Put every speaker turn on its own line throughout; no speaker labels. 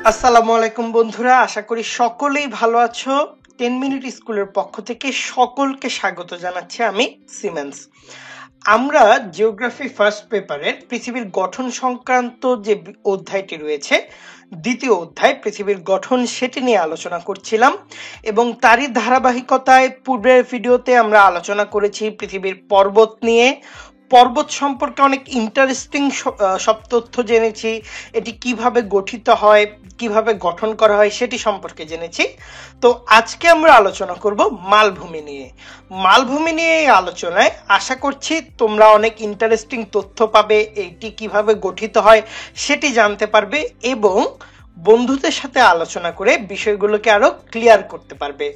আসসালামু আলাইকুম বন্ধুরা, আশা করি সকলেই ভালো আছো। 10 মিনিট স্কুলের পক্ষ থেকে সকলকে স্বাগত জানাচ্ছি আমি সিমেন্স। আমরা জিওগ্রাফি ফার্স্ট পেপারের পৃথিবীর গঠন সংক্রান্ত যে অধ্যায়টি রয়েছে, দ্বিতীয় অধ্যায় পৃথিবীর গঠন, সেটি নিয়ে আলোচনা করছিলাম এবং তারই ধারাবাহিকতায় পূর্বের ভিডিওতে আমরা আলোচনা করেছি পৃথিবীর পর্বত নিয়ে। পর্বত সম্পর্কে অনেক ইন্টারেস্টিং সব তথ্য জেনেছি। এটি কিভাবে গঠিত হয়, কিভাবে গঠন করা হয় সেটি সম্পর্কে জেনেছি। তো আজকে আমরা আলোচনা করব মালভূমি নিয়ে। মালভূমি নিয়ে এই আলোচনায় আশা করছি তোমরা অনেক ইন্টারেস্টিং তথ্য পাবে, এটি কিভাবে গঠিত হয় সেটি জানতে পারবে এবং বন্ধুদের সাথে আলোচনা করে বিষয়গুলোকে আরো ক্লিয়ার করতে পারবে।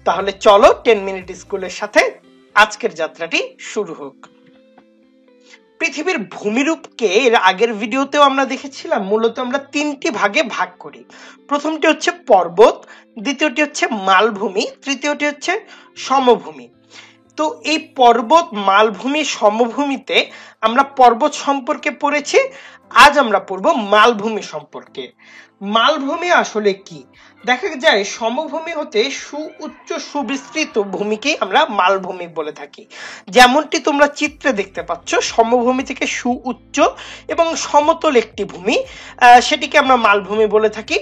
তাহলে চলো 10 মিনিট স্কুলের সাথে আজকের যাত্রাটি শুরু হোক। পৃথিবীর ভূমিরূপকে এর আগের ভিডিওতেও আমরা দেখেছিলাম। মূলত আমরা তিনটি ভাগে ভাগ করি। প্রথমটি হচ্ছে পর্বত, দ্বিতীয়টি হচ্ছে মালভূমি, তৃতীয়টি হচ্ছে সমভূমি। তো এই পর্বত, মালভূমি, সমভূমিতে আমরা পর্বত সম্পর্কে পড়েছি। আজ আমরা পড়ব মালভূমি সম্পর্কে। মালভূমি আসলে কি? দেখা যায় সমভূমি হতে সুউচ্চ সুবিস্তৃত ভূমিকে আমরা মালভূমি বলে থাকি। যেমনটি তোমরা চিত্রে দেখতে পাচ্ছ, সমভূমি থেকে সুউচ্চ এবং সমতল একটি ভূমি, সেটিকে আমরা মালভূমি বলে থাকি।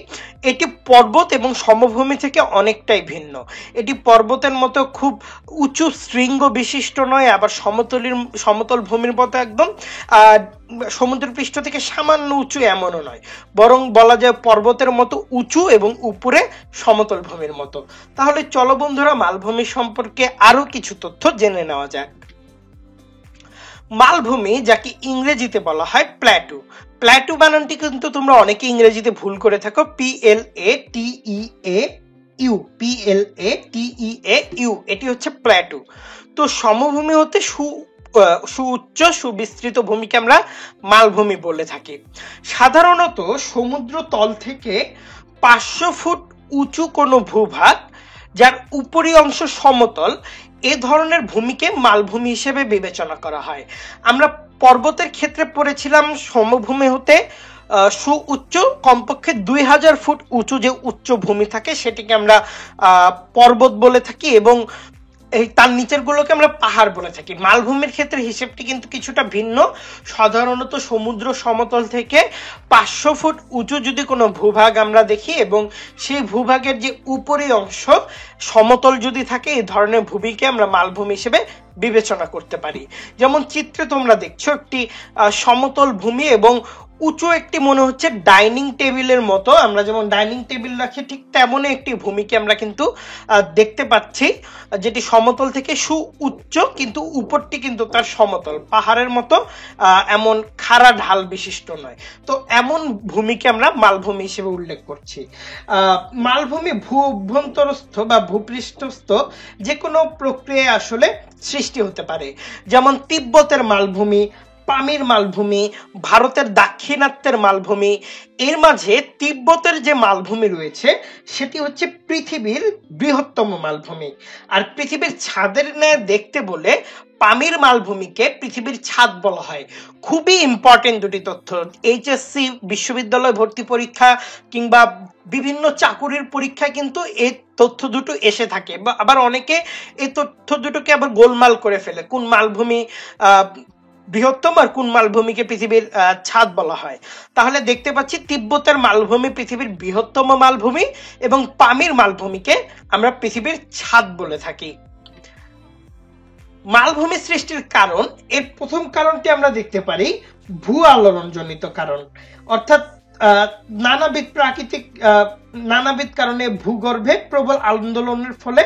এটি পর্বত এবং সমভূমি থেকে অনেকটাই ভিন্ন। এটি পর্বতের মতো খুব উঁচু শৃঙ্গ বিশিষ্ট নয়, আবার সমতল ভূমির মতো একদম সমুদ্রপৃষ্ঠ থেকে সামান্য উঁচু এমনও নয়, বরং বলা যায় পর্বতের মতো উঁচু এবং উপরে সমতল ভূমির মতো। তাহলে চলো বন্ধুরা, মালভূমি সম্পর্কে আরো কিছু তথ্য জেনে নেওয়া যাক। মালভূমি, যাকে ইংরেজিতে বলা হয় প্ল্যাটু। প্ল্যাটু বানানটি কিন্তু তোমরা অনেকে ইংরেজিতে ভুল করে থাকো। PLATEAU, এটি হচ্ছে প্ল্যাটু। তো সমভূমি হতে সুউচ্চ সুবিস্তৃত ভূমিকে আমরা মালভূমি বলে থাকি। সাধারণত সমুদ্র তল থেকে 500 ফুট উঁচু কোনো ভূভাগ যার উপরি অংশ সমতল, এ ধরনের ভূমিকে মালভূমি হিসেবে বিবেচনা করা হয়। আমরা পর্বতের ক্ষেত্রে পড়েছিলাম সমভূমি হতে সুউচ্চ কমপক্ষে 2000 ফুট উঁচু যে উচ্চ ভূমি থাকে সেটিকে আমরা পর্বত বলে থাকি এবং তার নিচের গুলোকে আমরা পাহাড় বলে থাকি। মালভূমির ক্ষেত্রে হিসেবটি কিন্তু কিছুটা ভিন্ন। সাধারণত সমুদ্র সমতল থেকে 500 ফুট উঁচু যদি কোনো ভূভাগ আমরা দেখি এবং সেই ভূভাগের যে উপরি অংশ সমতল যদি থাকে, এই ধরনের ভূমিকে আমরা মালভূমি হিসেবে বিবেচনা করতে পারি। যেমন চিত্রে তোমরা দেখছো একটি সমতল ভূমি এবং উঁচু একটি মনে হচ্ছে ডাইনিং টেবিলের মতো, আমরা যেমন ডাইনিং টেবিল রাখি ঠিক তেমনই একটি ভূমিকে আমরা কিন্তু দেখতে পাচ্ছি, যেটি সমতল থেকে সুউচ্চ কিন্তু উপরটি কিন্তু তার সমতল, পাহাড়ের মতো এমন খাড়া ঢাল বিশিষ্ট নয়। তো এমন ভূমিকে আমরা মালভূমি হিসেবে উল্লেখ করছি। মালভূমি ভূ অভ্যন্তরস্থ বা ভূপৃষ্ঠস্থ যে কোনো প্রক্রিয়ায় আসলে সৃষ্টি হতে পারে। যেমন তিব্বতের মালভূমি, পামির মালভূমি, ভারতের দাক্ষিণাত্যের মালভূমি। এর মাঝে তিব্বতের যে মালভূমি রয়েছে সেটি হচ্ছে পৃথিবীর বৃহত্তম মালভূমি। আর পৃথিবীর ছাদের ন্যায় দেখতে বলে পামির মালভূমিকে পৃথিবীর ছাদ বলা হয়। খুবই ইম্পর্টেন্ট দুটি তথ্য। এইচএসসি, বিশ্ববিদ্যালয় ভর্তি পরীক্ষা কিংবা বিভিন্ন চাকুরির পরীক্ষায় কিন্তু এই তথ্য দুটো এসে থাকে। আবার অনেকে এই তথ্য দুটোকে আবার গোলমাল করে ফেলে, কোন মালভূমি বৃহত্তম আর কোন মালভূমিকে পৃথিবীর ছাদ বলা হয়। তাহলে দেখতে পাচ্ছি তিব্বতের মালভূমি পৃথিবীর বৃহত্তম মালভূমি এবং পামির মালভূমিকে আমরা পৃথিবীর ছাদ বলে থাকি। মালভূমি সৃষ্টির কারণ, এর প্রথম কারণটি আমরা দেখতে পারি ভূ আলোড়নজনিত কারণ, অর্থাৎ নানাবিধ কারণে ভূগর্ভে প্রবল আন্দোলনের ফলে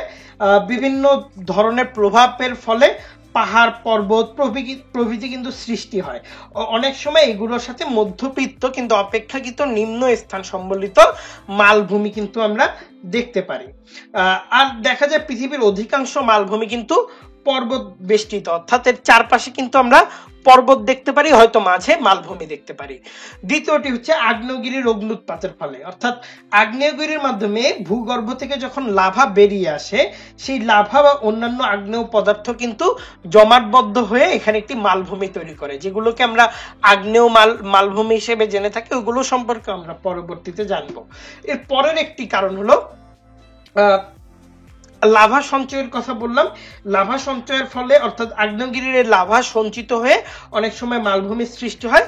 বিভিন্ন ধরনের প্রভাবের ফলে পাহাড়, পর্বত প্রভৃতি কিন্তু সৃষ্টি হয়। অনেক সময় এগুলোর সাথে মধ্যবিত্ত কিন্তু অপেক্ষাকৃত নিম্ন স্থান সম্বলিত মালভূমি কিন্তু আমরা দেখতে পারি। আর দেখা যায় পৃথিবীর অধিকাংশ মালভূমি কিন্তু পর্বত বেষ্টিত, অর্থাৎ এর চারপাশে কিন্তু আমরা পর্বত দেখতে পারি, হয়তো মাঝে মালভূমি দেখতে পারি। দ্বিতীয়টি হচ্ছে আগ্নেয়গিরির অগ্ন্যুৎপাতের ফলে, অর্থাৎ আগ্নেয়গিরির মাধ্যমে ভূগর্ভ থেকে যখন লাভা বেরিয়ে আসে, সেই লাভা বা অন্যান্য আগ্নেয় পদার্থ কিন্তু জমাটবদ্ধ হয়ে এখানে একটি মালভূমি তৈরি করে, যেগুলোকে আমরা আগ্নেয় মালভূমি হিসেবে জেনে থাকি। ওইগুলো সম্পর্কে আমরা পরবর্তীতে জানবো। এর পরের একটি কারণ হলো লাভা সঞ্চয়ের কথা বললাম। লাভা সঞ্চয়ের ফলে, অর্থাৎ আগ্নেয়গিরির লাভা সঞ্চিত হয়ে অনেক সময় মালভূমির সৃষ্টি হয়।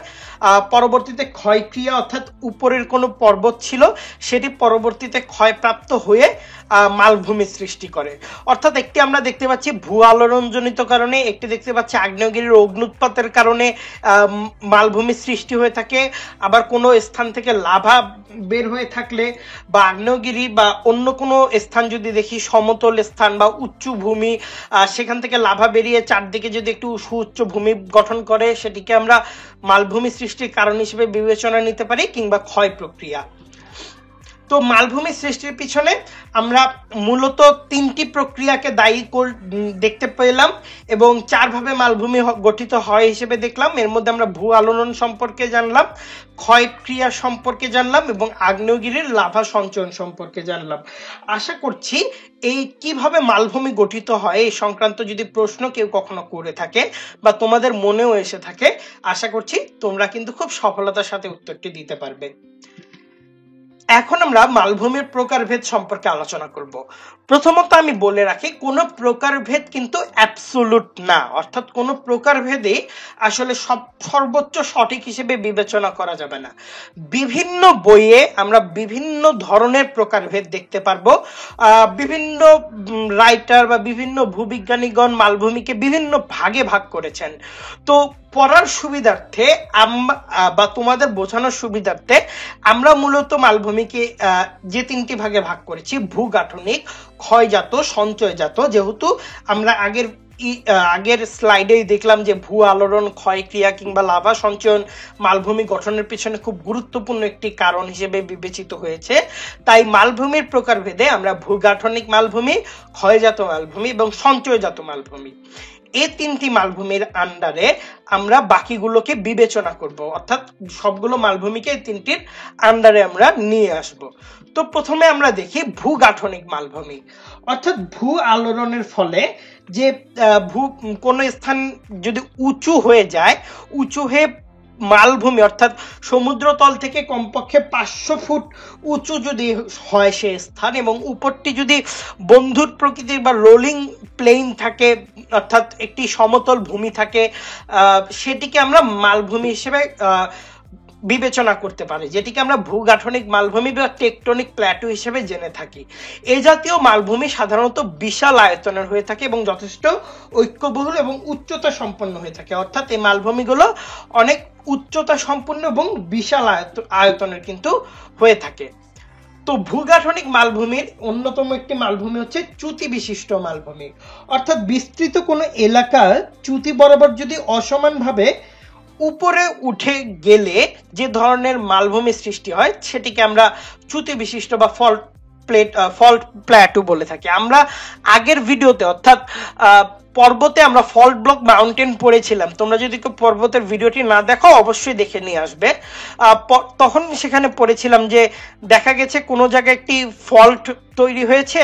পরবর্তীতে ক্ষয়ক্রিয়া, অর্থাৎ উপরের কোনো পর্বত ছিল সেটি পরবর্তীতে ক্ষয়প্রাপ্ত হয়ে মালভূমি সৃষ্টি করে। অর্থাৎ একটি আমরা দেখতে পাচ্ছি ভূ আলোড়নজনিত কারণে, একটি দেখতে পাচ্ছি আগ্নেয়গিরির অগ্ন্যুৎপাতের কারণে মালভূমি সৃষ্টি হয়ে থাকে। আবার কোনো স্থান থেকে লাভা বের হয়ে থাকলে বা আগ্নেয়গিরি বা অন্য কোনো স্থান যদি দেখি, সমতল স্থান বা উঁচু ভূমি, সেখান থেকে লাভা বেরিয়ে চারদিকে যদি একটু সুউচ্চ ভূমি গঠন করে, সেটিকে আমরা মালভূমি সৃষ্টির কারণ হিসেবে বিবেচনা নিতে পারি, কিংবা ক্ষয় প্রক্রিয়া। তো মালভূমি সৃষ্টির পিছনে আমরা মূলত তিনটি প্রক্রিয়াকে দায়ী দেখতে পেলাম এবং চারভাবে মালভূমি গঠিত হয় হিসেবে দেখলাম। এর মধ্যে আমরা ভূ আলোড়ন সম্পর্কে জানলাম, ক্ষয়ক্রিয়া সম্পর্কে জানলাম এবং আগ্নেয়গিরির লাভা সঞ্চয়ন সম্পর্কে জানলাম। আশা করছি এই কিভাবে মালভূমি গঠিত হয় এই সংক্রান্ত যদি প্রশ্ন কেউ কখনো করে থাকে বা তোমাদের মনেও এসে থাকে, আশা করছি তোমরা কিন্তু খুব সফলতার সাথে উত্তরটি দিতে পারবে। এখন আমরা মালভূমির প্রকারভেদ সম্পর্কে আলোচনা করব। প্রথমত আমি বলে রাখি, কোনো প্রকারভেদ কিন্তু অ্যাবসোলুট না, অর্থাৎ কোনো প্রকারভেদে আসলে সর্বোচ্চ সঠিক হিসেবে বিবেচনা করা যাবে না। বিভিন্ন বইয়ে আমরা বিভিন্ন ধরনের প্রকারভেদ দেখতে পারবো। বিভিন্ন রাইটার বা বিভিন্ন ভূবিজ্ঞানীগণ মালভূমিকে বিভিন্ন ভাগে ভাগ করেছেন। তো পড়ার সুবিধার্থে বা তোমাদের বোঝানোর সুবিধার্থে আমরা মূলত মালভূমিকে যে তিনটি ভাগে ভাগ করেছি, ভূগাঠনিক, ক্ষয়জাত, সঞ্চয়জাত। যেহেতু আমরা আগের স্লাইডেই দেখলাম যে ভূ আলোড়ন, ক্ষয়ক্রিয়া কিংবা লাভা সঞ্চয়ন মালভূমি গঠনের পিছনে খুব গুরুত্বপূর্ণ একটি কারণ হিসেবে বিবেচিত হয়েছে, তাই মালভূমির প্রকারভেদে আমরা ভূগাঠনিক মালভূমি, ক্ষয়জাত মালভূমি এবং সঞ্চয়জাত মালভূমি, এই তিনটি মালভূমির আন্ডারে আমরা বাকিগুলোকে বিবেচনা করব, অর্থাৎ সবগুলো মালভূমিকে এই তিনটির আন্ডারে আমরা নিয়ে আসব। তো প্রথমে আমরা দেখি ভূগাঠনিক মালভূমি, অর্থাৎ ভূ আলোড়নের ফলে যে কোনো স্থান যদি উঁচু হয়ে যায়, উঁচু হয়ে মালভূমি অর্থাৎ সমুদ্রতল থেকে কমপক্ষে 500 ফুট উঁচু যদি হয় সে স্থান, এবং উপরটি যদি বন্ধুর প্রকৃতির বা রোলিং প্লেন থাকে, অর্থাৎ একটি সমতল ভূমি থাকে, সেটিকে আমরা মালভূমি হিসেবে বিবেচনা করতে পারি, যেটিকে আমরা ভূগাঠনিক মালভূমি বা টেকটনিক প্ল্যাটু হিসেবে জেনে থাকি। এই জাতীয় মালভূমি সাধারণত বিশাল আয়তনের হয়ে থাকে এবং যথেষ্ট ঐক্যবহুল এবং উচ্চতা সম্পন্ন হয়ে থাকে, অর্থাৎ এই মালভূমিগুলো অনেক উচ্চতা সম্পন্ন এবং বিশাল আয়তনের কিন্তু হয়ে থাকে। তো ভূগাঠনিক মালভূমির অন্যতম একটি মালভূমি হচ্ছে চ্যুতি বিশিষ্ট মালভূমি, অর্থাৎ বিস্তৃত কোনো এলাকার চ্যুতি বরাবর যদি অসমানভাবে উপরে উঠে গেলে যে ধরনের মালভূমি সৃষ্টি হয়, সেটিকে আমরা চ্যুতি বিশিষ্ট বা ফল্ট প্ল্যাটু বলে থাকি। আমরা আগের ভিডিওতে, অর্থাৎ পর্বতে আমরা ফল্ট ব্লক মাউন্টেন পড়েছিলাম। তোমরা যদি পর্বতের ভিডিওটি না দেখো অবশ্যই দেখে নিয়ে আসবে। তখন সেখানে পড়েছিলাম যে দেখা গেছে কোনো জায়গায় একটি ফল্ট তৈরি হয়েছে,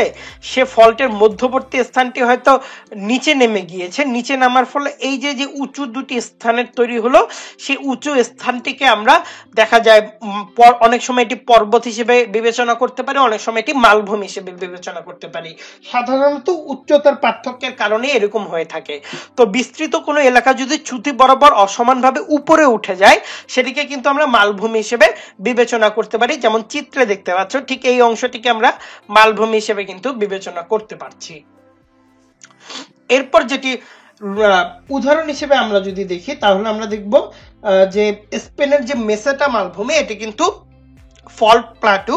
সে ফল্টের মধ্যবর্তী স্থানটি হয়তো নিচে নেমে গিয়েছে, নিচে নামার ফলে এই যে উঁচু দুটি স্থানের তৈরি হলো, সেই উঁচু স্থানটিকে আমরা দেখা যায় অনেক সময় এটি পর্বত হিসেবে বিবেচনা করতে পারি, অনেক সময় এটি মালভূমি হিসেবে বিবেচনা করতে পারি। সাধারণত উচ্চতার পার্থক্যের কারণে এরকম হয়ে থাকে। তো বিস্তৃত কোনো এলাকা যদি চ্যুতি বরাবর অসমানভাবে উপরে উঠে যায়, সেটিকে কিন্তু আমরা মালভূমি হিসেবে বিবেচনা করতে পারি। যেমন চিত্রে দেখতে পাচ্ছ, ঠিক এই অংশটিকে আমরা মালভূমি হিসেবে কিন্তু বিবেচনা করতে পারছি। এরপর যেটি উদাহরণ হিসেবে আমরা যদি দেখি, তাহলে আমরা দেখব যে স্পেনের যে মেসেটা মালভূমি, এটি কিন্তু ফল্ট প্ল্যাটু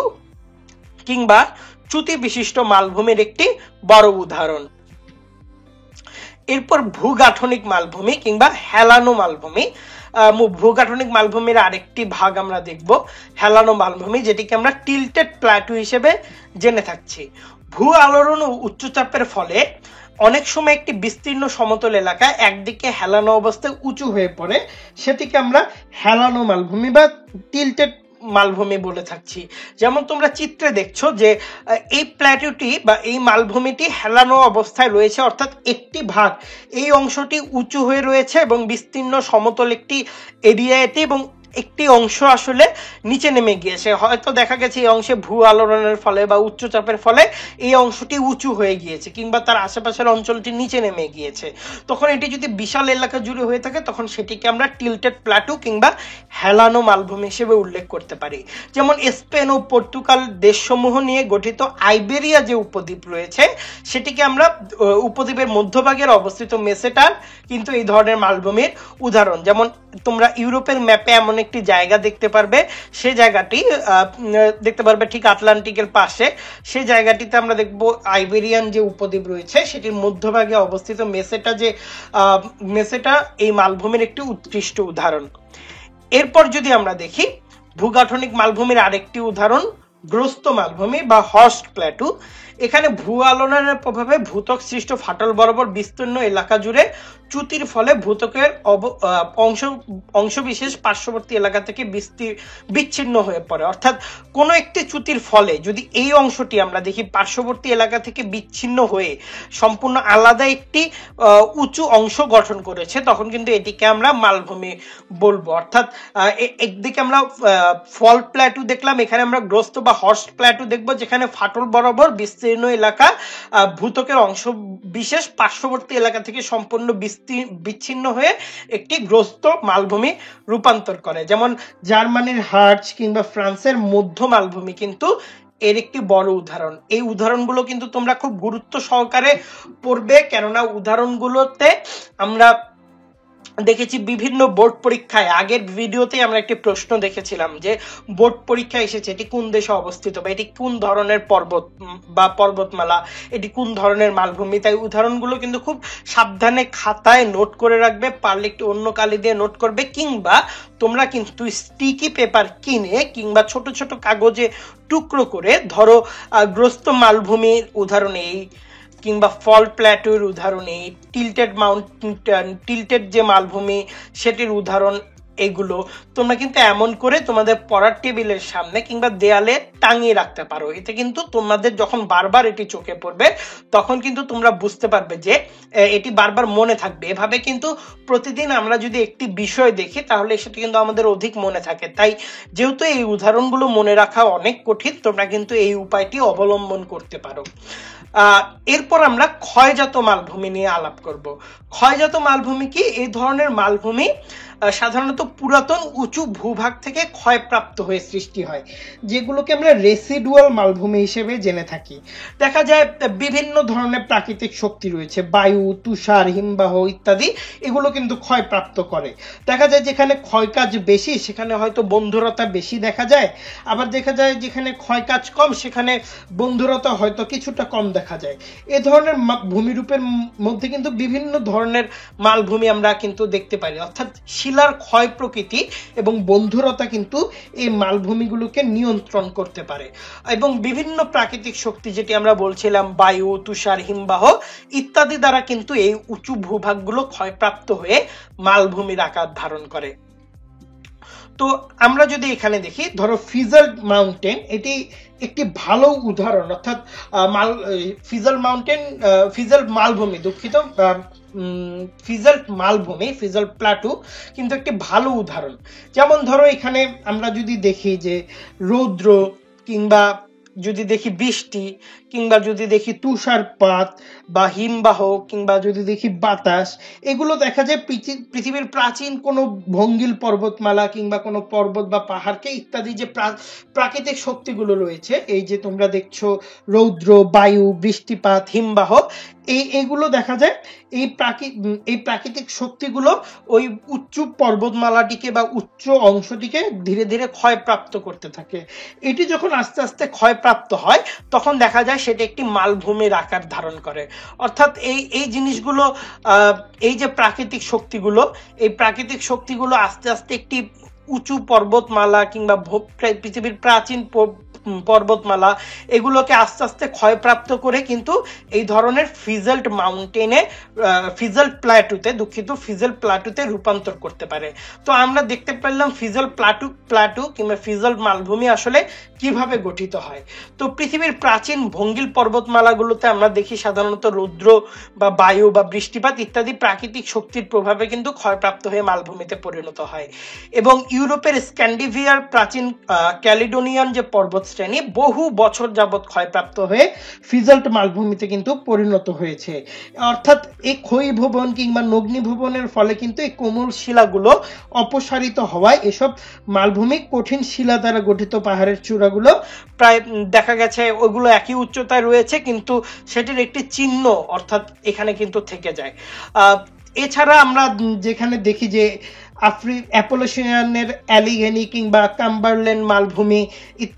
কিংবা চ্যুতি বিশিষ্ট মালভূমির একটি বড় উদাহরণ। এরপর ভূগাঠনিক মালভূমি কিংবা হেলানো মালভূমি। ভূগাঠনিক মালভূমির আরেকটি ভাগ আমরা দেখব হেলানো মালভূমি, যেটিকে আমরা টিল্টেড প্ল্যাটু হিসেবে জেনে থাকছি। ভূ আলোড়ন ও উচ্চচাপের ফলে অনেক সময় একটি বিস্তীর্ণ সমতল এলাকা একদিকে হেলানো অবস্থায় উঁচু হয়ে পড়ে, সেটিকে আমরা হেলানো মালভূমি বা টিল্টেড মালভূমি বলে থাকছি। যেমন তোমরা চিত্রে দেখছো যে এই প্ল্যাটুটি বা এই মালভূমিটি হেলানো অবস্থায় রয়েছে, অর্থাৎ একটি ভাগ এই অংশটি উঁচু হয়ে রয়েছে এবং বিস্তীর্ণ সমতল একটি এরিয়া এটি, এবং একটি অংশ আসলে নিচে নেমে গিয়েছে। হয়তো দেখা গেছে এই অংশে ভূ আলোড়নের ফলে বা উচ্চচাপের ফলে এই অংশটি উঁচু হয়ে গিয়েছে, কিংবা তার আশেপাশের অঞ্চলটি নিচে নেমে গিয়েছে। তখন এটি যদি বিশাল এলাকা জুড়ে হয়ে থাকে তখন সেটিকে আমরা টিল্টেড প্ল্যাটু কিংবা হেলানো মালভূমি হিসেবে উল্লেখ করতে পারি। যেমন স্পেন ও পর্তুগাল দেশসমূহ নিয়ে গঠিত আইবেরিয়া যে উপদ্বীপ রয়েছে সেটিকে আমরা উপদ্বীপের মধ্যভাগের অবস্থিত মেসেটার কিন্তু এই ধরনের মালভূমির উদাহরণ। যেমন তোমরা ইউরোপের ম্যাপে এমন একটি জায়গা দেখতে পারবে, সে জায়গাটি দেখতে পারবে ঠিক আটলান্টিকের পাশে। সেই জায়গাটিতে আমরা দেখব আইবেরিয়ান যে উপদ্বীপ রয়েছে সেটির মধ্যভাগে অবস্থিত মেসেটা এই মালভূমির একটি উৎকৃষ্ট উদাহরণ। এরপর যদি আমরা দেখি ভূগাঠনিক মালভূমির আরেকটি উদাহরণ গ্রস্ত মালভূমি বা হর্স্ট প্ল্যাটু। এখানে ভূ আলোড়নের প্রভাবে ভূত্বক সৃষ্ট ফাটল বরাবর বিস্তীর্ণ এলাকা জুড়ে চ্যুতির ফলে ভূত্বকের অংশবিশেষ পার্শ্ববর্তী এলাকা থেকে বিচ্ছিন্ন হয়ে পড়ে। অর্থাৎ কোনো একটি চ্যুতির ফলে যদি এই অংশটি আমরা দেখি পার্শ্ববর্তী এলাকা থেকে বিচ্ছিন্ন হয়ে সম্পূর্ণ আলাদা একটি উঁচু অংশ গঠন করেছে, তখন কিন্তু এটিকে আমরা মালভূমি বলবো। অর্থাৎ একদিকে আমরা ফল্ট প্ল্যাটু দেখলাম, এখানে আমরা গ্রস্ত বা হর্স্ট প্ল্যাটু দেখবো, যেখানে ফাটল বরাবর বিস্তীর্ণ এলাকা ভূত্বকের অংশ বিশেষ পার্শ্ববর্তী এলাকা থেকে সম্পূর্ণ বিচ্ছিন্ন হয়ে একটি গ্রস্ত মালভূমি রূপান্তর করে। যেমন জার্মানির হার্চ কিংবা ফ্রান্সের মধ্য মালভূমি কিন্তু এর একটি বড় উদাহরণ। এই উদাহরণগুলো কিন্তু তোমরা খুব গুরুত্ব সহকারে পড়বে, কেননা উদাহরণগুলোতে আমরা দেখেছি বিভিন্ন বোর্ড পরীক্ষায়। আগের ভিডিওতে আমরা একটি প্রশ্ন দেখেছিলাম যে বোর্ড পরীক্ষায় এসেছে এটি কোন দেশে অবস্থিত বা এটি কোন ধরনের পর্বত বা পর্বতমালা, এটি কোন ধরনের মালভূমি। তাই উদাহরণগুলো কিন্তু খুব সাবধানে খাতায় নোট করে রাখবে, পারলে একটু অন্য কালি দিয়ে নোট করবে, কিংবা তোমরা কিন্তু স্টিকি পেপার কিনে কিংবা ছোট ছোট কাগজে টুকরো করে ধরো গ্রস্ত মালভূমির উদাহরণ এই, কিংবা ফল্ট প্ল্যাটুর উদাহরণ এই, টিল্টেড যে মালভূমি সেটির উদাহরণ এগুলো তোমরা কিন্তু এমন করে তোমাদের পড়ার টেবিলের সামনে কিংবা দেয়ালে টাঙিয়ে রাখতে পারো। এতে কিন্তু তোমাদের যখন বারবার এটি চোখে পড়বে তখন কিন্তু তোমরা বুঝতে পারবে যে এটি বারবার মনে থাকবে। এভাবে কিন্তু প্রতিদিন আমরা যদি একটি বিষয় দেখি তাহলে সেটা কিন্তু আমাদের অধিক মনে থাকে। তাই যেহেতু এই উদাহরণগুলো মনে রাখা অনেক কঠিন, তোমরা কিন্তু এই উপায়টি অবলম্বন করতে পারো। এরপর আমরা ক্ষয়জাত মালভূমি নিয়ে আলাপ করব। ক্ষয়জাত মালভূমি কি? এই ধরনের মালভূমি সাধারণত পুরাতন উঁচু ভূভাগ থেকে ক্ষয়প্রাপ্ত হয়ে সৃষ্টি হয়, যেগুলোকে আমরা রেসিডুয়াল মালভূমি হিসেবে জেনে থাকি। দেখা যায় বিভিন্ন ধরনের প্রাকৃতিক শক্তি রয়েছে, বায়ু, তুষার, হিমবাহ ইত্যাদি, এগুলো কিন্তু ক্ষয়প্রাপ্ত করে। দেখা যায় যেখানে ক্ষয়কাজ বেশি সেখানে হয়তো বন্ধুরতা বেশি দেখা যায়, আবার দেখা যায় যেখানে ক্ষয়কাজ কম সেখানে বন্ধুরতা হয়তো কিছুটা কম দেখা যায়। এ ধরনের ভূমিরূপের মধ্যে কিন্তু বিভিন্ন ধরনের মালভূমি আমরা কিন্তু দেখতে পারি। অর্থাৎ শিলার ক্ষয় প্রকৃতি এবং বন্ধুরতা কিন্তু এই মালভূমিগুলোকে নিয়ন্ত্রণ করতে পারে, এবং বিভিন্ন প্রাকৃতিক শক্তি যেটি আমরা বলছিলাম বায়ু, তুষার, হিমবাহ ইত্যাদি দ্বারা কিন্তু এই উঁচু ভূভাগগুলো ক্ষয়প্রাপ্ত হয়ে মালভূমির আকার ধারণ করে। তো আমরা যদি এখানে দেখি, ধরো ফিজাল্ট মাউন্টেন, এটি একটি ভালো উদাহরণ। অর্থাৎ ফিজাল্ট মালভূমি, দুঃখিত, ফিজাল্ট মালভূমি, ফিজাল্ট প্ল্যাটু কিন্তু একটি ভালো উদাহরণ। যেমন ধরো এখানে আমরা যদি দেখি যে রৌদ্র, কিংবা যদি দেখি বৃষ্টি, কিংবা যদি দেখি তুষারপাত বা হিমবাহ, কিংবা যদি দেখি বাতাস, এগুলো দেখা যায় পৃথিবীর প্রাচীন কোনো ভঙ্গিল পর্বতমালা কিংবা কোনো পর্বত বা পাহাড়কে ইত্যাদি যে প্রাকৃতিক শক্তিগুলো রয়েছে, এই যে তোমরা দেখছো রৌদ্র, বায়ু, বৃষ্টিপাত, হিমবাহ, এইগুলো দেখা যায় এই প্রাকৃতিক শক্তিগুলো ওই উচ্চ পর্বতমালাটিকে বা উচ্চ অংশটিকে ধীরে ধীরে ক্ষয়প্রাপ্ত করতে থাকে। এটি যখন আস্তে আস্তে ক্ষয়প্রাপ্ত হয় তখন দেখা যায় সেটা একটি মালভূমির আকার ধারণ করে। অর্থাৎ এই জিনিসগুলো, এই যে প্রাকৃতিক শক্তিগুলো, এই প্রাকৃতিক শক্তিগুলো আস্তে আস্তে একটি উঁচু পর্বতমালা কিংবা পৃথিবীর প্রাচীন পর্বতমালা এগুলোকে আস্তে আস্তে ক্ষয়প্রাপ্ত করে কিন্তু এই ধরনের ফিজেল্ট মাউন্টেনে ফিজেল্ট প্ল্যাটুতে রূপান্তর করতে পারে। তো আমরা দেখতে পেলাম ফিজেল্ট প্ল্যাটু কিংবা ফিজেল্ট মালভূমি আসলে কিভাবে গঠিত হয়। তো পৃথিবীর প্রাচীন ভঙ্গিল পর্বতমালাগুলোতে আমরা দেখি সাধারণত রৌদ্র বা বায়ু বা বৃষ্টিপাত ইত্যাদি প্রাকৃতিক শক্তির প্রভাবে কিন্তু ক্ষয়প্রাপ্ত হয়ে মালভূমিতে পরিণত হয়। এবং ইউরোপের স্ক্যান্ডিভিয়ার প্রাচীন ক্যালিডোনিয়ান যে পর্বত শ্রেণী বহু বছর যাবৎ ক্ষয়প্রাপ্ত হয়ে ফিজেল্ট মালভূমিতে কিন্তু পরিণত হয়েছে। অর্থাৎ এই ক্ষয়ীভবন কিংবা নগ্নীভবনের ফলে কিন্তু এই কোমল শিলাগুলো অপসারিত হওয়ায় এসব মালভূমি কঠিন শিলা দ্বারা গঠিত পাহাড়ের চূড়াগুলো প্রায় দেখা গেছে ওগুলো একই উচ্চতায় রয়েছে, কিন্তু সেটির একটি চিহ্ন অর্থাৎ এখানে কিন্তু থেকে যায়। এছাড়া আমরা যেখানে দেখি যে অ্যাপোলোশিয়ানের অ্যালিগেনি কিংবা কাম্বারল্যান্ড মালভূমি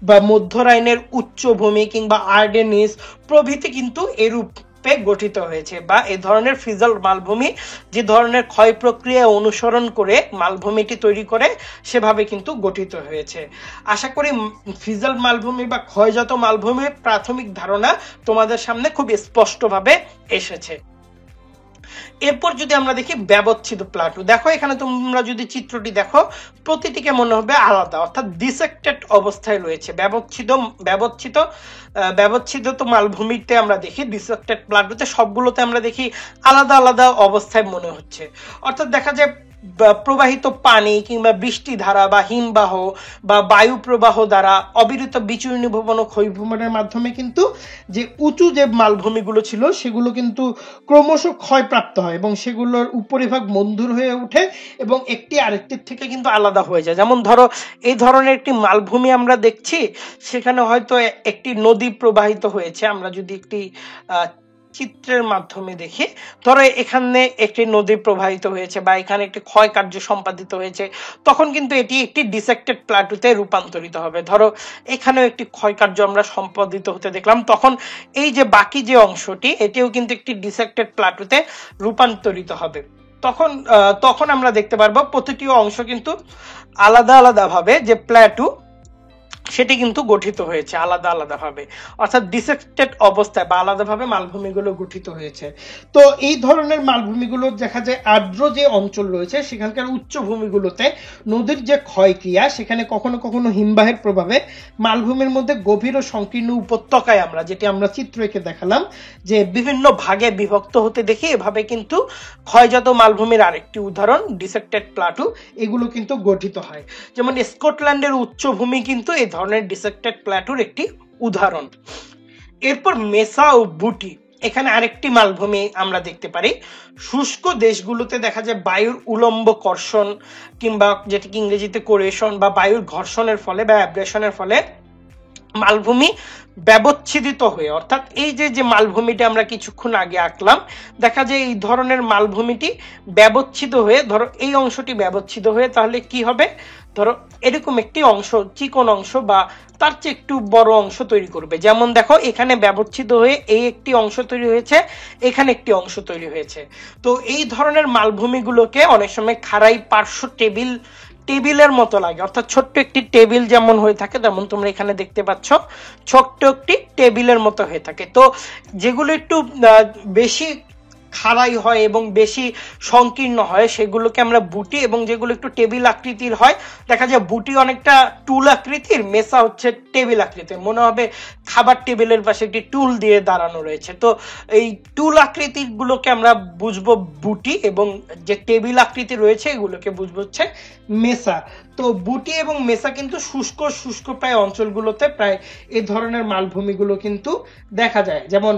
বা মধ্য রাইনের উচ্চভূমি কিংবা আর্ডেনিস প্রভৃতি কিন্তু এরূপে গঠিত হয়েছে, বা এ ধরনের ফিজেল্ট মালভূমি যে ধরনের ক্ষয় প্রক্রিয়া অনুসরণ করে মালভূমিটি তৈরি করে সেভাবে কিন্তু গঠিত হয়েছে। আশা করি ফিজেল্ট মালভূমি বা ক্ষয়জাত মালভূমির প্রাথমিক ধারণা তোমাদের সামনে খুব স্পষ্টভাবে এসেছে। এরপর যদি আমরা দেখি ব্যবচ্ছিদ প্লাটু, দেখো এখানে তোমরা যদি চিত্রটি দেখো প্রতিটিকে মনে হবে আলাদা, অর্থাৎ ডিসেক্টেড অবস্থায় রয়েছে। ব্যবচ্ছিদ মালভূমিতে আমরা দেখি, ডিসেক্টেড প্লাটুতে সবগুলোতে আমরা দেখি আলাদা আলাদা অবস্থায় মনে হচ্ছে। অর্থাৎ দেখা যায় প্রবাহিত পানি কিংবা বৃষ্টি ধারা বা হিমবাহ বা বায়ু প্রবাহ দ্বারা অবিরত বিচূর্ণী ভবন ও ক্ষয়ভবনের মাধ্যমে কিন্তু যে উঁচু যে মালভূমিগুলো ছিল সেগুলো কিন্তু ক্রমশ ক্ষয়প্রাপ্ত হয় এবং সেগুলোর উপরিভাগ মন্ধুর হয়ে ওঠে এবং একটি আরেকটির থেকে কিন্তু আলাদা হয়ে যায়। যেমন ধরো এই ধরনের একটি মালভূমি আমরা দেখছি, সেখানে হয়তো একটি নদী প্রবাহিত হয়েছে। আমরা যদি একটি চিত্রের মাধ্যমে দেখি, ধরো এখানে একটি নদী প্রবাহিত হয়েছে বা এখানে একটি ক্ষয় কার্য সম্পাদিত হয়েছে, তখন কিন্তু এটি একটি ডিসেক্টেড প্লাটুতে রূপান্তরিত হবে। ধরো এখানেও একটি ক্ষয় কার্য আমরা সম্পাদিত হতে দেখলাম, তখন এই যে বাকি যে অংশটি এটিও কিন্তু একটি ডিসেক্টেড প্লাটুতে রূপান্তরিত হবে। তখন আমরা দেখতে পারবো প্রতিটি অংশ কিন্তু আলাদা আলাদা ভাবে যে প্ল্যাটু সেটি কিন্তু গঠিত হয়েছে আলাদা আলাদা ভাবে, অর্থাৎ ডিসেক্টেড অবস্থায় বা আলাদাভাবে মালভূমিগুলো গঠিত হয়েছে। তো এই ধরনের মালভূমিগুলো দেখা যায় আর্দ্র যে অঞ্চল রয়েছে সেখানকার উচ্চভূমিগুলোতে নদীর যে ক্ষয়ক্রিয়া, সেখানে কখনো কখনো হিমবাহের প্রভাবে মালভূমির মধ্যে গভীর ও সংকীর্ণ উপত্যকায় যেটি আমরা চিত্র এঁকে দেখালাম যে বিভিন্ন ভাগে বিভক্ত হতে দেখি, এভাবে কিন্তু ক্ষয়জাত মালভূমির আরেকটি উদাহরণ ডিসেক্টেড প্লাটু, এগুলো কিন্তু গঠিত হয়। যেমন স্কটল্যান্ডের উচ্চভূমি কিন্তু এই ধরনের ডিসেক্টেড প্ল্যাটুর একটি উদাহরণ। এরপর মেসা ও বুটি, এখানে আরেকটি মালভূমি আমরা দেখতে পারি। শুষ্ক দেশগুলোতে দেখা যায় বায়ুর উলম্ব কর্ষণ কিংবা যেটিকে ইংরেজিতে কোরেশন বা বায়ুর ঘর্ষণের ফলে বা অ্যাব্রেশনের ফলে মালভূমি ব্যবচ্ছিদিত হয়ে, অর্থাৎ এই যে মালভূমিটা আমরা কিছুক্ষণ আগে আঁকলাম, দেখা যায় এই ধরনের মালভূমিটি ব্যবচ্ছিদ হয়ে, ধরো এই অংশটি ব্যবচ্ছিদ হয়ে তাহলে কি হবে, ধরো এরকম একটি অংশ, চিকন অংশ বা তার চেয়ে একটু বড় অংশ তৈরি করবে। যেমন দেখো এখানে ব্যবচ্ছিদ হয়ে এই একটি অংশ তৈরি হয়েছে, এখানে একটি অংশ তৈরি হয়েছে। তো এই ধরনের মালভূমিগুলোকে অনেক সময় খাড়াই পার্শ্ব টেবিলের মতো লাগে, অর্থাৎ ছোট্ট একটি টেবিল যেমন হয়ে থাকে, যেমন তোমরা এখানে দেখতে পাচ্ছ ছোট্ট একটি টেবিলের মতো হয়ে থাকে। তো যেগুলো একটু বেশি খাড়াই হয় এবং বেশি সংকীর্ণ হয় সেগুলোকে আমরা বুটি, এবং যেগুলো একটু টেবিল আকৃতির হয়, দেখা যায় বুটি অনেকটা টুল আকৃতির, মেসা হচ্ছে টেবিল আকৃতির, মনে হবে খাবার টেবিলের পাশে একটি টুল দিয়ে দাঁড়ানো রয়েছে। তো এই টুল আকৃতির গুলোকে আমরা বুঝবো বুটি, এবং যে টেবিল আকৃতি রয়েছে এগুলোকে বুঝবো হচ্ছে মেসা। তো বুটি এবং মেসা কিন্তু শুষ্ক প্রায় অঞ্চলগুলোতে প্রায় এই ধরনের মালভূমিগুলো কিন্তু দেখা যায়। যেমন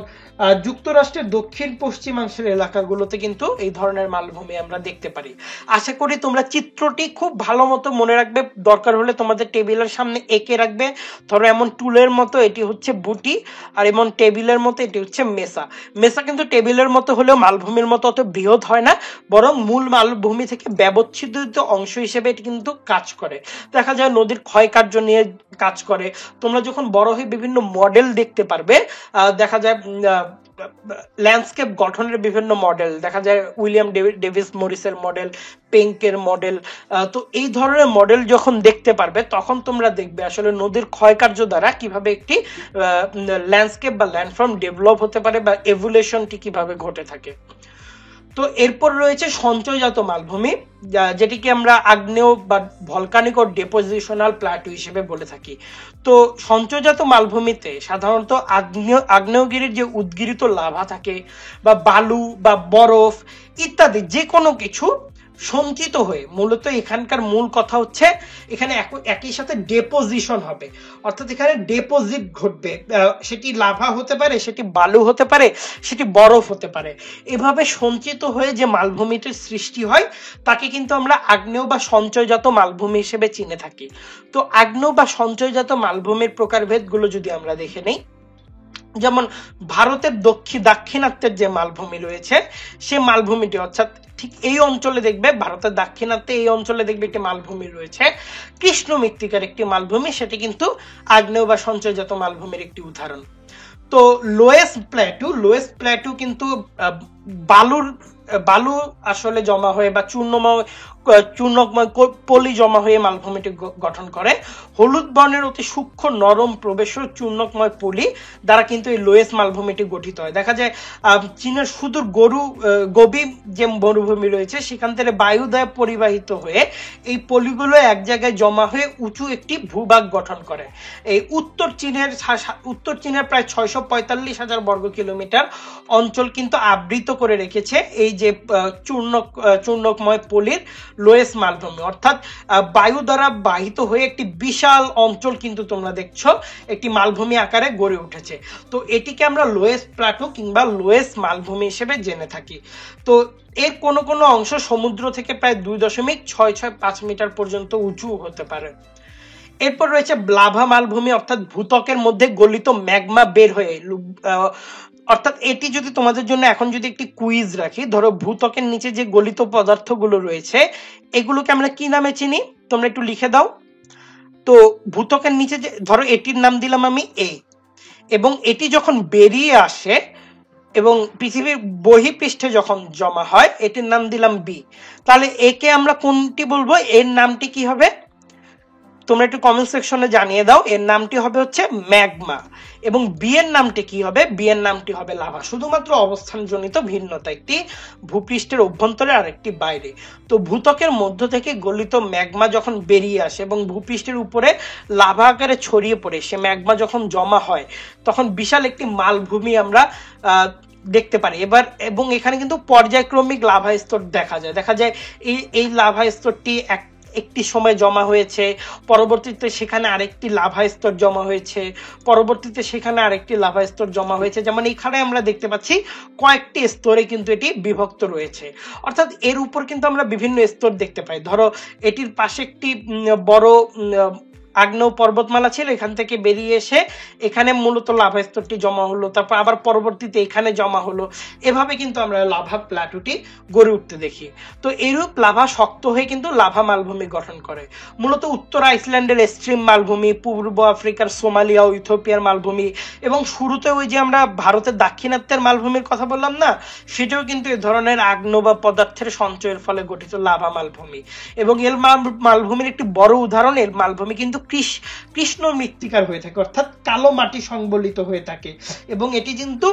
যুক্তরাষ্ট্রের দক্ষিণ পশ্চিমাংশের এলাকাগুলোতে কিন্তু এই ধরনের মালভূমি আমরা দেখতে পারি। আশা করি তোমরা চিত্রটি খুব ভালো মতো মনে রাখবে, দরকার হলে তোমাদের টেবিলের সামনে এঁকে রাখবে। ধরো এমন টুলের মতো এটি হচ্ছে বুটি, আর এমন টেবিলের মতো এটি হচ্ছে মেসা। মেসা কিন্তু টেবিলের মতো হলেও মালভূমির মতো অত বৃহৎ হয় না, বরং মূল মালভূমি থেকে ব্যবচ্ছিদিত অংশ হিসেবে এটি কিন্তু কাজ করে। দেখা যায় নদীর ক্ষয় কার্য নিয়ে কাজ করে। তোমরা যখন বড় হয়ে বিভিন্ন মডেল দেখতে পারবে, দেখা যায় ল্যান্ডস্কেপ গঠনের বিভিন্ন মডেল দেখা যায়, উইলিয়াম ডেভিস মরিসের মডেল, পেঙ্কের মডেল। তো এই ধরনের মডেল যখন দেখতে পারবে তখন তোমরা দেখবে আসলে নদীর ক্ষয়কার্য দ্বারা কিভাবে একটি ল্যান্ডস্কেপ বা ল্যান্ডফর্ম ডেভেলপ হতে পারে বা এভুলেশনটি কিভাবে ঘটে থাকে। তো এরপর রয়েছে সঞ্চয়জাত মালভূমি, যেটিকে আমরা আগ্নেয় বা ভলকানিক ও ডেপোজিশনাল প্লাটু হিসেবে বলে থাকি। তো সঞ্চয়জাত মালভূমিতে সাধারণত আগ্নেয়গিরির যে উদ্গিরিত লাভা থাকে বা বালু বা বরফ ইত্যাদি যে কোনো কিছু সঞ্চিত হয়ে, মূলত এখানকার মূল কথা হচ্ছে এখানে একই সাথে ডেপোজিশন হবে, অর্থাৎ এখানে ডেপোজিট ঘটবে। সেটি লাভা হতে পারে, সেটি বালু হতে পারে, সেটি বরফ হতে পারে। এভাবে সঞ্চিত হয়ে যে মালভূমিটির সৃষ্টি হয় তাকে কিন্তু আমরা আগ্নেয় বা সঞ্চয়জাত মালভূমি হিসেবে চিনে থাকি। তো আগ্নেয় বা সঞ্চয়জাত মালভূমির প্রকারভেদগুলো যদি আমরা দেখে নেই, যেমন ভারতের দাক্ষিণাত্যের যে মালভূমি রয়েছে সে মালভূমিটি, অর্থাৎ ঠিক এই অঞ্চলে দেখবে, ভারতের দাক্ষিণাত্যে এই অঞ্চলে দেখবে একটি মালভূমি রয়েছে, কৃষ্ণ মৃত্তিকার একটি মালভূমি, সেটি কিন্তু আগ্নেয় বা সঞ্চয়জাত মালভূমির একটি উদাহরণ। তো লোয়েস্ট প্ল্যাটু কিন্তু বালু আসলে জমা হয়ে বা চূর্ণময় পলি জমা হয়ে মালভূমিটি গঠন করে। হলুদ বর্ণের অতি সূক্ষ্ম নরম প্রবেশীয় চূর্ণকময় পলি দ্বারা কিন্তু এই লোয়েস্ট মালভূমিটি গঠিত হয়। দেখা যায় চীনের সুদূর গোবি যে মরুভূমি রয়েছে সেখান থেকে বায়ু দ্বারা পরিবাহিত হয়ে এই পলিগুলো এক জায়গায় জমা হয়ে উঁচু একটি ভূভাগ গঠন করে। এই উত্তর চীনের প্রায় 645,000 বর্গ কিলোমিটার অঞ্চল কিন্তু আবৃত করে রেখেছে এই যে চূর্ণকময় পলির লোয়েস্ট মালভূমি, অর্থাৎ বায়ু দ্বারা বাহিত হয়ে একটি বিশাল অঞ্চল কিন্তু তোমরা দেখছো একটি মালভূমি আকারে গড়ে উঠেছে। তো এটিকে আমরা লোয়েস্ট প্লাটু কিংবা লোয়েস্ট মালভূমি হিসেবে জেনে থাকি। তো এর কোনো কোনো অংশ সমুদ্র থেকে প্রায় 2.665 মিটার পর্যন্ত উঁচু হতে পারে। এরপর রয়েছে লাভা মালভূমি, অর্থাৎ ভূত্বকের মধ্যে গলিত ম্যাগমা বের হয়ে, অর্থাৎ এটি যদি তোমাদের জন্য এখন যদি একটি কুইজ রাখি, ধরো ভূত্বকের নিচে যে গলিত পদার্থগুলো রয়েছে এগুলোকে আমরা কি নামে চিনি, তোমরা একটু লিখে দাও। তো ভূত্বকের নিচে যে, ধরো এটির নাম দিলাম আমি এ, এবং এটি যখন বেরিয়ে আসে এবং পৃথিবীর বহিঃপৃষ্ঠে যখন জমা হয় এটির নাম দিলাম বি, তাহলে একে আমরা কোনটি বলবো, এর নামটি কি হবে তোমরা একটু কমেন্ট সেকশনে জানিয়ে দাও। এর নামটি হবে হচ্ছে ম্যাগমা, এবং বি এর নামটি কি হবে, বি এর নামটি হবে লাভা। শুধুমাত্র অবস্থানজনিত ভিন্নতা, একটি ভূপৃষ্ঠের অভ্যন্তরে আর একটি বাইরে। তো ভূত্বকের মধ্য থেকে গলিত ম্যাগমা যখন বেরিয়ে আসে এবং ভূপৃষ্ঠের উপরে লাভা আকারে ছড়িয়ে পড়ে, সে ম্যাগমা যখন জমা হয় তখন বিশাল একটি মালভূমি আমরা দেখতে পারি। এবং এখানে কিন্তু পর্যায়ক্রমিক লাভা স্তর দেখা যায় এই লাভা স্তরটি একটি সময় জমা হয়েছে, পরবর্তীতে সেখানে আরেকটি লাভা স্তর জমা হয়েছে, পরবর্তীতে সেখানে আরেকটি লাভা স্তর জমা হয়েছে। যেমন এখানে আমরা দেখতে পাচ্ছি কয়েকটি স্তরে কিন্তু এটি বিভক্ত রয়েছে, অর্থাৎ এর উপর কিন্তু আমরা বিভিন্ন স্তর দেখতে পাই। ধরো এটির পাশে একটি বড় আগ্নেয় পর্বতমালা ছিল, এখান থেকে বেরিয়ে এসে এখানে মূলত লাভা স্তরটি জমা হলো, তারপর আবার পরবর্তীতে এখানে জমা হলো। এভাবে কিন্তু আমরা লাভা প্লাটুটি গড়ে উঠতে দেখি। তো এরূপ লাভা শক্ত হয়ে কিন্তু লাভা মালভূমি গঠন করে। মূলত উত্তর আইসল্যান্ডের এক্সট্রিম মালভূমি, পূর্ব আফ্রিকার সোমালিয়া ও ইথিওপিয়ার মালভূমি, এবং শুরুতে ওই যে আমরা ভারতের দাক্ষিণাত্যের মালভূমির কথা বললাম না, সেটাও কিন্তু এ ধরনের আগ্নেয় বা পদার্থের সঞ্চয়ের ফলে গঠিত লাভা মালভূমি। এবং এর মালভূমির একটি বড় উদাহরণ, এর মালভূমি কিন্তু কৃষ্ণ মৃত্তিকার হয়ে থাকে, অর্থাৎ কালো মাটি সংবলিত হয়ে থাকে, এবং এটি কিন্তু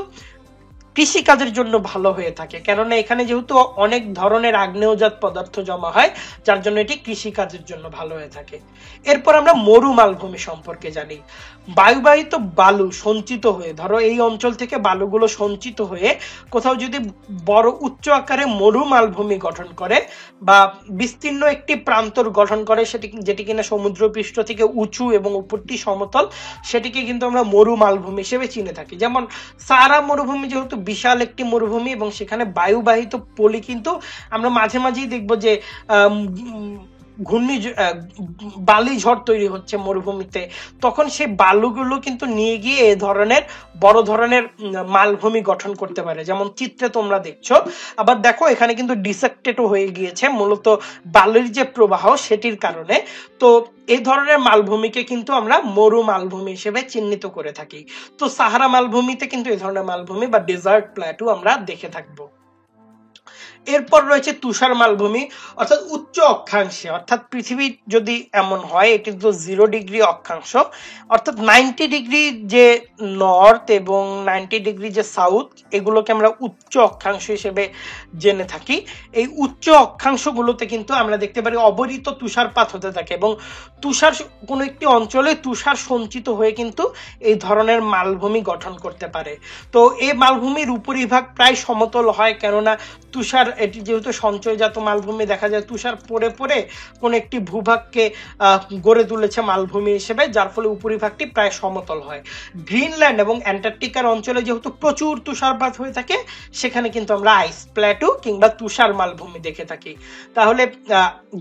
কৃষিকাজের জন্য ভালো হয়ে থাকে, কেননা এখানে যেহেতু অনেক ধরনের আগ্নেয়জাত পদার্থ জমা হয় যার জন্য এটি কৃষিকাজের জন্য ভালো হয়ে থাকে। এরপর আমরা মরু মালভূমি সম্পর্কে জানি। বায়ুবাহিত বালু সঞ্চিত হয়ে, ধরো এই অঞ্চল থেকে বালুগুলো সঞ্চিত হয়ে কোথাও যদি বড় উচ্চ আকারে মরু মালভূমি গঠন করে বা বিস্তীর্ণ একটি প্রান্তর গঠন করে, যেটি কিনা সমুদ্র পৃষ্ঠ থেকে উঁচু এবং উপরটি সমতল, সেটিকে কিন্তু আমরা মরু মালভূমি হিসেবে চিনে থাকি। যেমন সাহারা মরুভূমি যেহেতু বিশাল একটি মরুভূমি এবং সেখানে বায়ুবাহিত পলি কিন্তু আমরা মাঝে মাঝেই দেখবো যে ঘূর্ণি বালি ঝড় তৈরি হচ্ছে মরুভূমিতে, তখন সেই বালুগুলো কিন্তু নিয়ে গিয়ে এ ধরনের বড় ধরনের মালভূমি গঠন করতে পারে, যেমন চিত্রে তোমরা দেখছো। আবার দেখো এখানে কিন্তু ডিসেক্টেডও হয়ে গিয়েছে মূলত বালুর যে প্রবাহ সেটির কারণে। তো এই ধরনের মালভূমিকে কিন্তু আমরা মরু মালভূমি হিসেবে চিহ্নিত করে থাকি। তো সাহারা মালভূমিতে কিন্তু এই ধরনের মালভূমি বা ডেজার্ট প্ল্যাটু আমরা দেখে থাকবো। এরপর রয়েছে তুষার মালভূমি, অর্থাৎ উচ্চ অক্ষাংশে, অর্থাৎ পৃথিবী যদি এমন হয় এটি তো 0 ডিগ্রি অক্ষাংশ, অর্থাৎ 90 ডিগ্রি যে নর্থ এবং 90 ডিগ্রি যে সাউথ, এগুলোকে আমরা উচ্চ অক্ষাংশ হিসেবে জেনে থাকি। এই উচ্চ অক্ষাংশগুলোতে কিন্তু আমরা দেখতে পারি অবরিত তুষারপাত হতে থাকে এবং তুষার কোনো একটি অঞ্চলে তুষার সঞ্চিত হয়ে কিন্তু এই ধরনের মালভূমি গঠন করতে পারে। তো এই মালভূমির উপরিভাগ প্রায় সমতল হয়, কেননা তুষার, এটি যেহেতু সঞ্চয়জাত মালভূমি, দেখা যায় তুষার পড়ে পড়ে কোন একটি ভূভাগকে গড়ে তুলেছে মালভূমি হিসেবে, যার ফলে উপরিভাগটি প্রায় সমতল হয়। গ্রিনল্যান্ড এবং অ্যান্টার্কটিকার অঞ্চলে যেহেতু প্রচুর তুষারপাত হয়ে থাকে, সেখানে কিন্তু আমরা আইস প্ল্যাটু কিংবা তুষার মালভূমি দেখে থাকি। তাহলে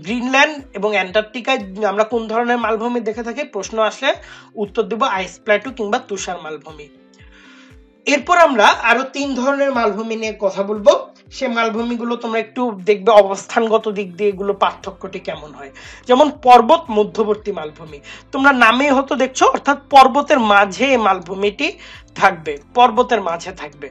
গ্রিনল্যান্ড এবং অ্যান্টার্কটিকায় আমরা কোন ধরনের মালভূমি দেখে থাকি, প্রশ্ন আসলে উত্তর দেব আইস প্ল্যাটু কিংবা তুষার মালভূমি। এরপর আমরা আরো 3 ধরনের মালভূমি নিয়ে কথা বলবো। সে মালভূমিগুলো তোমরা একটু দেখবে অবস্থানগত দিক দিয়ে এগুলো পার্থক্যটি কেমন হয়। যেমন পর্বত মধ্যবর্তী মালভূমি, তোমরা নামে হয়তো দেখছো, অর্থাৎ পর্বতের মাঝে মালভূমিটি থাকবে, পর্বতের মাঝে থাকবে,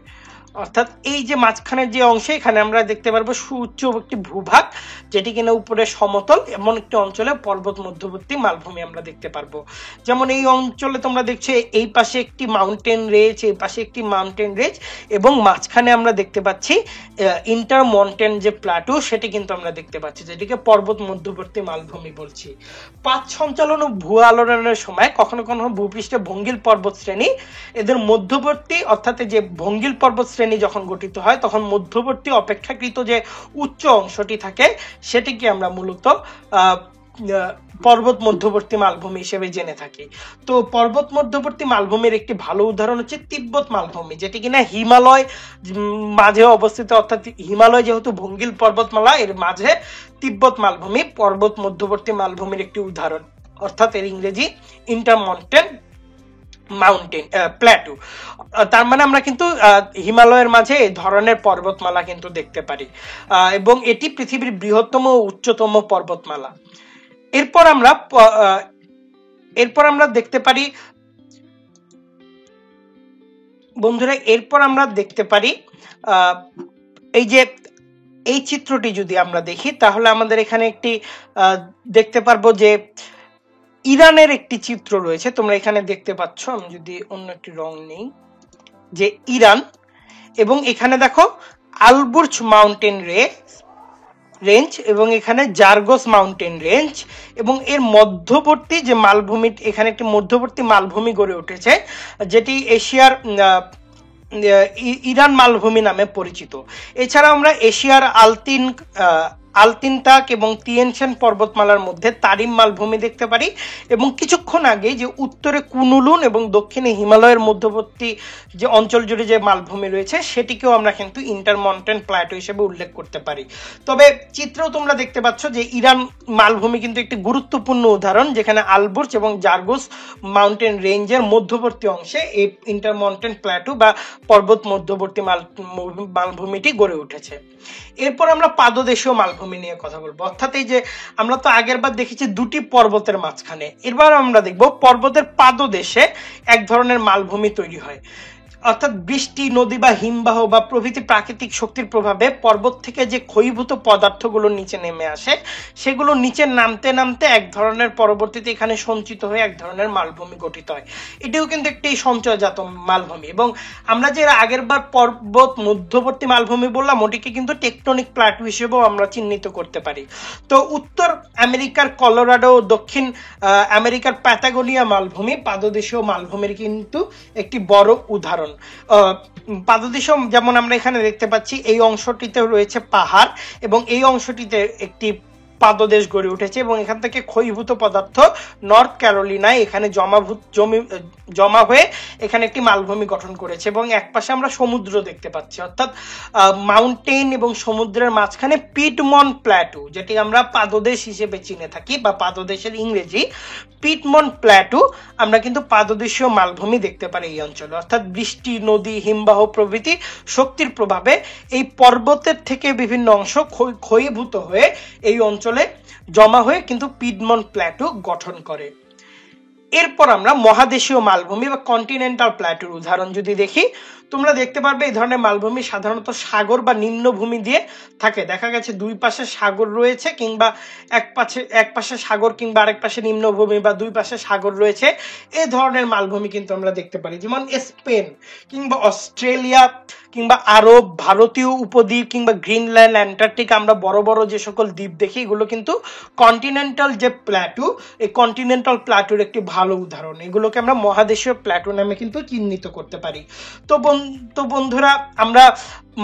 অর্থাৎ এই যে মাঝখানের যে অংশে, এখানে আমরা দেখতে পারবো সুউচ্চ একটি ভূভাগ যেটি কিনা উপরে সমতল, এমন একটি অঞ্চলে পর্বত মধ্যবর্তী মালভূমি আমরা দেখতে পারবো। যেমন এই অঞ্চলে তোমরা দেখছো এই পাশে একটি মাউন্টেন রেঞ্জ, এই পাশে একটি মাউন্টেন রেঞ্জ, এবং মাঝখানে আমরা দেখতে পাচ্ছি ইন্টার মাউন্টেন যে প্লাটু, সেটি কিন্তু আমরা দেখতে পাচ্ছি, যেটিকে পর্বত মধ্যবর্তী মালভূমি বলছি। পাত সঞ্চালন ও ভূ আলোড়নের সময় কখনো কখনো ভূপৃষ্ঠে ভঙ্গিল পর্বত শ্রেণী এদের মধ্যবর্তী, অর্থাৎ যে ভঙ্গিল পর্বত শ্রেণী যখন গঠিত হয় তখন মধ্যবর্তী অপেক্ষাকৃত যে উচ্চ অংশটি থাকে সেটিকে আমরা মূলত পর্বত মধ্যবর্তী মালভূমি হিসেবে জেনে থাকি। তো পর্বত মধ্যবর্তী মালভূমির একটি ভালো উদাহরণ হচ্ছে তিব্বত মালভূমি, যেটি কিনা হিমালয় মাঝে অবস্থিত, অর্থাৎ হিমালয় যেহেতু ভঙ্গিল পর্বতমালা, এর মাঝে তিব্বত মালভূমি পর্বত মধ্যবর্তী মালভূমির একটি উদাহরণ, অর্থাৎ এর ইংরেজি ইন্টারমাউন্টেন মাউন্টেন প্ল্যাটু। তার মানে আমরা কিন্তু হিমালয়ের মাঝে এই ধরনের পর্বতমালা কিন্তু দেখতে পারি, এবং এটি পৃথিবীর বৃহত্তম ও উচ্চতম পর্বতমালা। এরপর আমরা দেখতে পারি বন্ধুরা, এরপর আমরা দেখতে পারি এই যে এই চিত্রটি যদি আমরা দেখি, তাহলে আমাদের এখানে একটি দেখতে পারবো যে ইরানের একটি চিত্র রয়েছে, তোমরা এখানে দেখতে পাচ্ছ। আমি যদি অন্য একটি রং নেই, যে ইরান, এবং এখানে দেখো আলবুর্জ মাউন্টেন রেঞ্জ এবং এখানে জার্গোস মাউন্টেন রেঞ্জ, এবং এর মধ্যবর্তী যে মালভূমি, এখানে একটি মধ্যবর্তী মালভূমি গড়ে উঠেছে যেটি এশিয়ার ইরান মালভূমি নামে পরিচিত। এছাড়া আমরা এশিয়ার আলতিনতাক এবং তিয়েনশেন পর্বতমালার মধ্যে তারিম মালভূমি দেখতে পারি, এবং কিছুক্ষণ আগে যে উত্তরে কুনুলুন এবং দক্ষিণে হিমালয়ের মধ্যবর্তী যে অঞ্চল জুড়ে যে মালভূমি রয়েছে সেটিকেও আমরা কিন্তু ইন্টারমাউন্টেন প্ল্যাটো হিসেবে উল্লেখ করতে পারি। তবে চিত্রেও তোমরা দেখতে পাচ্ছ যে ইরান মালভূমি কিন্তু একটি গুরুত্বপূর্ণ উদাহরণ, যেখানে আলবুর্জ এবং জার্গোস মাউন্টেন রেঞ্জের মধ্যবর্তী অংশে এই ইন্টারমাউন্টেন প্ল্যাটো বা পর্বত মধ্যবর্তী মালভূমিটি গড়ে উঠেছে। এরপর আমরা পাদদেশীয় মালভূমি নিয়ে কথা বলবো, অর্থাৎ এই যে আমরা তো আগের বার দেখেছি দুটি পর্বতের মাঝখানে, এবার আমরা দেখব পর্বতের পাদদেশে এক ধরনের মালভূমি তৈরি হয়, অর্থাৎ বৃষ্টি, নদী বা হিমবাহ বা প্রভৃতি প্রাকৃতিক শক্তির প্রভাবে পর্বত থেকে যে ক্ষয়ীভূত পদার্থগুলো নিচে নেমে আসে, সেগুলো নিচে নামতে নামতে এক ধরনের পরবর্তীতে এখানে সঞ্চিত হয়ে এক ধরনের মালভূমি গঠিত হয়। এটিও কিন্তু একটি সঞ্চয়জাত মালভূমি, এবং আমরা যে আগের বার পর্বত মধ্যবর্তী মালভূমি বললাম, ওটিকে কিন্তু টেকটনিক প্ল্যাটো হিসেবেও আমরা চিহ্নিত করতে পারি। তো উত্তর আমেরিকার কলোরাডো, দক্ষিণ আমেরিকার প্যাটাগোনিয়া মালভূমি পাদদেশীয় মালভূমির কিন্তু একটি বড় উদাহরণ। পাদদেশ যেমন আমরা এখানে দেখতে পাচ্ছি, এই অংশটিতে রয়েছে পাহাড় এবং এই অংশটিতে একটি পাদদেশ গড়ে উঠেছে এবং এখান থেকে ক্ষয়ীভূত পদার্থ নর্থ ক্যারোলিনায় এখানে জমা হয়ে এখানে একটি মালভূমি গঠন করেছে এবং একপাশে আমরা সমুদ্র দেখতে পাচ্ছি, অর্থাৎ মাউন্টেন এবং সমুদ্রের মাঝখানে পিটমন্ট প্ল্যাটু, যেটি আমরা পাদদেশ হিসেবে চিনে থাকি বা পাদদেশের ইংরেজি পিটমন্ট প্ল্যাটু, আমরা কিন্তু পাদদেশীয় মালভূমি দেখতে পারি এই অঞ্চলে। অর্থাৎ বৃষ্টি, নদী, হিমবাহ প্রভৃতি শক্তির প্রভাবে এই পর্বতের থেকে বিভিন্ন অংশ ক্ষয়ীভূত হয়ে এই অঞ্চলে জমা হয়ে কিন্তু পিটমন্ট প্ল্যাটু গঠন করে। এরপর আমরা মহাদেশীয় মালভূমি বা কন্টিনেন্টাল প্ল্যাটুর উদাহরণ যদি দেখি, তোমরা দেখতে পারবে এই ধরনের মালভূমি সাধারণত সাগর বা নিম্নভূমি দিয়ে থাকে। দেখা গেছে দুই পাশে সাগর রয়েছে, কিংবা এক পাশে সাগর কিংবা আরেক পাশে নিম্নভূমি, বা দুই পাশে সাগর রয়েছে, এই ধরনের মালভূমি কিন্তু আমরা দেখতে পারি। যেমন স্পেন কিংবা অস্ট্রেলিয়া কিংবা আরব, ভারতীয় উপদ্বীপ কিংবা গ্রিনল্যান্ড, অ্যান্টার্কটিকা, আমরা বড় বড় যে সকল দ্বীপ দেখি এগুলো কিন্তু কন্টিনেন্টাল যে প্ল্যাটু, এই কন্টিনেন্টাল প্ল্যাটুর একটি ভালো উদাহরণ। এগুলোকে আমরা মহাদেশীয় প্ল্যাটু নামে কিন্তু চিহ্নিত করতে পারি। তো বন্ধুরা, আমরা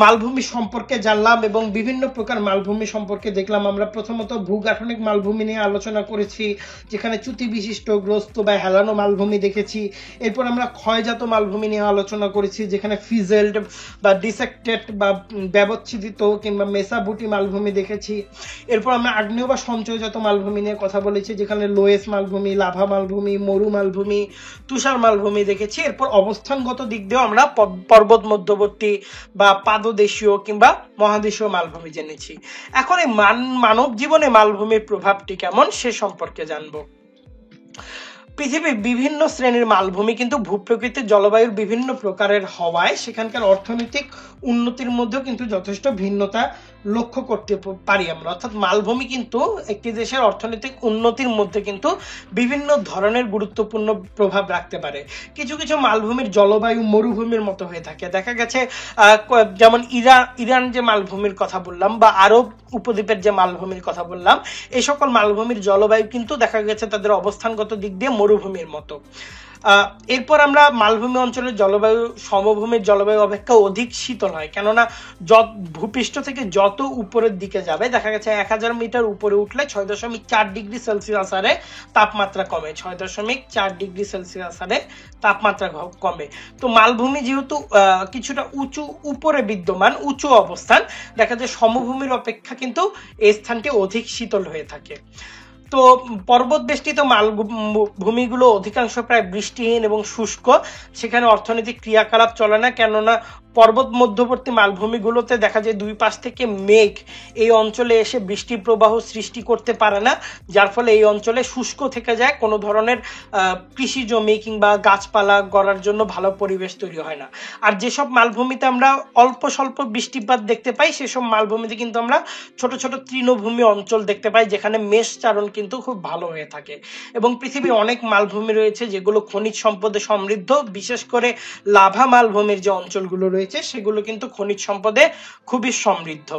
মালভূমি সম্পর্কে জানলাম এবং বিভিন্ন প্রকার মালভূমি সম্পর্কে দেখলাম। আমরা প্রথমত ভূগাঠনিক মালভূমি নিয়ে আলোচনা করেছি, যেখানে চ্যুতি বিশিষ্ট, গ্রস্ত বা হেলানো মালভূমি দেখেছি। এরপর আমরা ক্ষয়জাত মালভূমি নিয়ে আলোচনা করেছি, যেখানে ফিজেলড বা ডিসেক্টেড বা ব্যবচ্ছেদিত কিংবা মেসাবুটি মালভূমি দেখেছি। এরপর আমরা আগ্নেয় বা সঞ্চয়জাত মালভূমি নিয়ে কথা বলেছি, যেখানে লোয়েস মালভূমি, লাভা মালভূমি, মরু মালভূমি, তুষার মালভূমি দেখেছি। এরপর অবস্থানগত দিক দিয়েও আমরা পর্বত মধ্যবর্তী বা পাদদেশীয় কিংবা মহাদেশীয় মালভূমি জেনেছি। এখন এই মানব জীবনে মালভূমির প্রভাবটি কেমন সে সম্পর্কে জানবো। পৃথিবীর বিভিন্ন শ্রেণীর মালভূমি কিন্তু ভূপ্রকৃতির জলবায়ুর বিভিন্ন প্রকারের হওয়ায় সেখানকার অর্থনৈতিক উন্নতির মধ্যেও কিন্তু যথেষ্ট ভিন্নতা লক্ষ্য করতে পারি আমরা। অর্থাৎ মালভূমি কিন্তু একটি দেশের অর্থনৈতিক উন্নতির মধ্যে কিন্তু বিভিন্ন ধরনের গুরুত্বপূর্ণ প্রভাব রাখতে পারে। কিছু কিছু মালভূমির জলবায়ু মরুভূমির মতো হয়ে থাকে। দেখা গেছে যেমন ইরান যে মালভূমির কথা বললাম বা আরব উপদ্বীপের যে মালভূমির কথা বললাম, এই সকল মালভূমির জলবায়ু কিন্তু দেখা গেছে তাদের অবস্থানগত দিক দিয়ে মরুভূমির মতো। এরপর আমরা মালভূমি অঞ্চলের জলবায়ু সমভূমির জলবায়ু অপেক্ষা অধিক শীতল হয়, কেননা ভূপৃষ্ঠ থেকে যত উপরের দিকে যাবে, দেখা গেছে 1000 মিটার উপরে উঠলে 6.4 ডিগ্রি সেলসিয়াস হারে তাপমাত্রা কমে, 6.4 ডিগ্রি সেলসিয়াস হারে তাপমাত্রা কমে। তো মালভূমি যেহেতু কিছুটা উপরে বিদ্যমান, উঁচু অবস্থান, দেখা যায় সমভূমির অপেক্ষা কিন্তু এই স্থানটি অধিক শীতল হয়ে থাকে। তো পর্বত বেষ্টিত মালভূমিগুলো অধিকাংশ প্রায় বৃষ্টিহীন এবং শুষ্ক, সেখানে অর্থনৈতিক ক্রিয়াকলাপ চলে না, কেননা পর্বত মধ্যবর্তী মালভূমিগুলোতে দেখা যায় দুই পাশ থেকে মেঘ এই অঞ্চলে এসে বৃষ্টি প্রবাহ সৃষ্টি করতে পারে না, যার ফলে এই অঞ্চলে শুষ্ক থেকে যায়, কোনো ধরনের কৃষি জমি কিংবা গাছপালা গড়ার জন্য ভালো পরিবেশ তৈরি হয় না। আর যেসব মালভূমিতে আমরা অল্প স্বল্প বৃষ্টিপাত দেখতে পাই, সেসব মালভূমিতে কিন্তু আমরা ছোট ছোট তৃণভূমি অঞ্চল দেখতে পাই, যেখানে মেষ চারণ কিন্তু খুব ভালো হয়ে থাকে। এবং পৃথিবীর অনেক মালভূমি রয়েছে যেগুলো খনিজ সম্পদে সমৃদ্ধ, বিশেষ করে লাভা মালভূমির যে অঞ্চলগুলো রয়েছে সেগুলো কিন্তু খনিজ সম্পদে খুবই সমৃদ্ধ।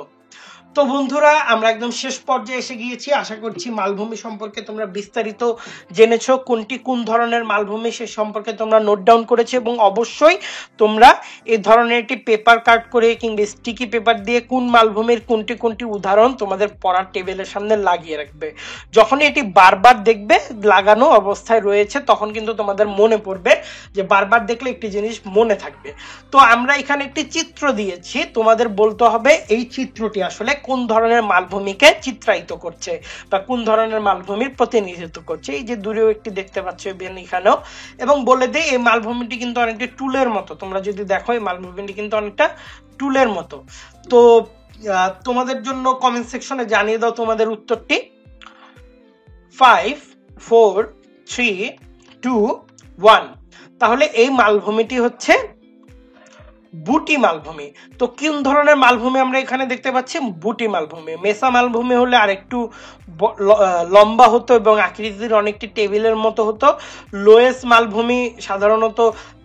তো বন্ধুরা, আমরা একদম শেষ পর্যায়ে এসে গিয়েছি। আশা করছি মালভূমি সম্পর্কে তোমরা বিস্তারিত জেনেছো, কোনটি কোন ধরনের মালভূমি সে সম্পর্কে তোমরা নোট ডাউন করেছো, এবং অবশ্যই তোমরা এই ধরনের একটি পেপার কাট করে কিংবা স্টিকি পেপার দিয়ে কোন মালভূমির কোনটি কোনটি উদাহরণ তোমাদের পড়ার টেবিলের সামনে লাগিয়ে রাখবে। যখনই এটি বারবার দেখবে লাগানো অবস্থায় রয়েছে, তখন কিন্তু তোমাদের মনে পড়বে, যে বারবার দেখলে একটি জিনিস মনে থাকবে। তো আমরা এখানে একটি চিত্র দিয়েছি, তোমাদের বলতে হবে এই চিত্রটি আসলে কোন ধরনের মালভূমিকে চিত্রায়িত করছে বা কোন ধরনের মালভূমির প্রতিনিধিত্ব করছে। এই যে দূরেও একটি দেখতে পাচ্ছ এখানেও, এবং বলে দেই এই মালভূমিটি কিন্তু অনেকটা টুলের মতো। তোমরা যদি দেখো এই মালভূমিটি কিন্তু অনেকটা টুলের মতো। তো তোমাদের জন্য কমেন্ট সেকশনে জানিয়ে দাও তোমাদের উত্তরটি। 5, 4, 3, 2, 1। তাহলে এই মালভূমিটি হচ্ছে বুটি মালভূমি। তো কোন ধরনের মালভূমি আমরা এখানে দেখতে পাচ্ছি? বুটি মালভূমি। মেসা মালভূমি হলে আরেকটু লম্বা হতো এবং আকৃতির অনেকটি টেবিলের মতো হতো। লোয়েস মালভূমি সাধারণত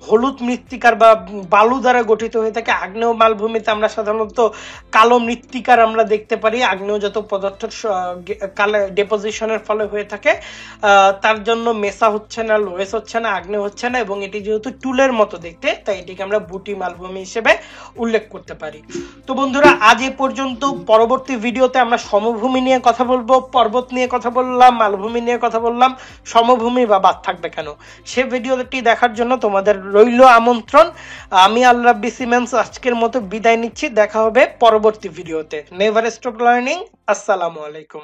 হলুদ মৃত্তিকার বা বালু দ্বারা গঠিত হয়ে থাকে। আগ্নেয় মালভূমিতে আমরা সাধারণত কালো মৃত্তিকার আমরা দেখতে পারি, আগ্নেয়জাত পদার্থ ডেপোজিশনের ফলে হয়ে থাকে। তার জন্য মেসা হচ্ছে না, লোয়েস হচ্ছে না, আগ্নেয় হচ্ছে না, এবং এটি যেহেতু টুলের মতো দেখতে, তাই এটিকে আমরা বুটি মালভূমি হিসেবে উল্লেখ করতে পারি। তো বন্ধুরা, আজ এ পর্যন্ত। পরবর্তী ভিডিওতে আমরা সমভূমি নিয়ে কথা বলবো, পর্বত নিয়ে কথা বললাম, মালভূমি নিয়ে কথা বললাম, সমভূমি বা বাদ থাকবে কেন, সে ভিডিওটি দেখার জন্য তোমাদের রইল আমন্ত্রণ। আমি আল্লাহ সিমেন্স আজকের মতো বিদায় নিচ্ছি। দেখা হবে পরবর্তী ভিডিওতে। Never stop learning. আসসালামু আলাইকুম।